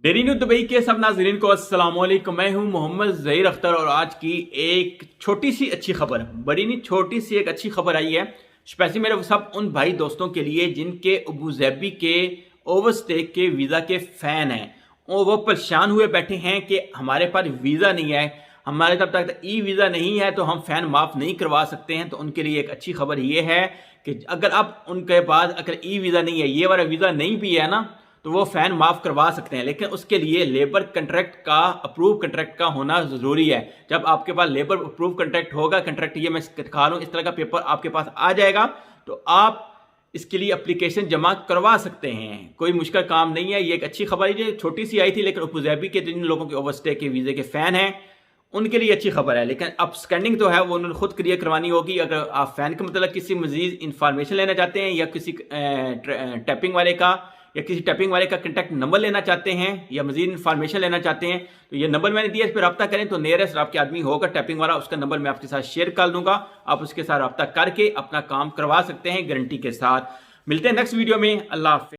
Dairy news Dubai के सब नाज़रीन को अस्सलाम वालेकुम। मैं हूं मोहम्मद ज़हीर अख्तर और आज की एक छोटी सी अच्छी खबर, बड़ी नहीं छोटी सी एक अच्छी खबर आई है स्पेशली मेरे सब उन भाई दोस्तों के लिए जिनके अबूज़ाबी के ओवरस्टे के वीज़ा के फ़ैन हैं और वो परेशान हुए बैठे हैं कि हमारे पास वीज़ा नहीं है, हमारे तब तक ई वीज़ा नहीं है तो हम फ़ैन माफ़ नहीं करवा सकते हैं। तो उनके लिए एक अच्छी खबर ये है कि अगर अब उनके पास अगर ई वीज़ा नहीं है, ये वाला वीज़ा नहीं भी है ना, तो वो फ़ैन माफ़ करवा सकते हैं। लेकिन उसके लिए लेबर कंट्रैक्ट का अप्रूव कंट्रैक्ट का होना ज़रूरी है। जब आपके पास लेबर अप्रूव कंट्रैक्ट होगा, कंट्रैक्ट ये मैं दिखा रहा हूँ, इस तरह का पेपर आपके पास आ जाएगा तो आप इसके लिए एप्लीकेशन जमा करवा सकते हैं। कोई मुश्किल काम नहीं है। ये एक अच्छी खबर है, छोटी सी आई थी लेकिन अबूज़ाबी के जिन लोगों के ओवरस्टे के वीज़े के फ़ैन हैं उनके लिए अच्छी खबर है। लेकिन अब स्कैनिंग तो है वो उन्होंने खुद क्लियर करवानी होगी। अगर आप फ़ैन के मतलब किसी मज़ीद इंफॉर्मेशन लेना चाहते हैं या किसी टैपिंग वाले का या किसी टैपिंग वाले का कॉन्टैक्ट नंबर लेना चाहते हैं या मज़ीद इंफॉर्मेशन लेना चाहते हैं तो ये नंबर मैंने दिया, इस पर रब्ता करें। तो नियरेस्ट आपके आदमी होगा टैपिंग वाला, उसका नंबर मैं आपके साथ शेयर कर दूंगा। आप उसके साथ रब्ता करके अपना काम करवा सकते हैं गारंटी के साथ। मिलते हैं नेक्स्ट वीडियो में। अल्लाह हाफ़िज़।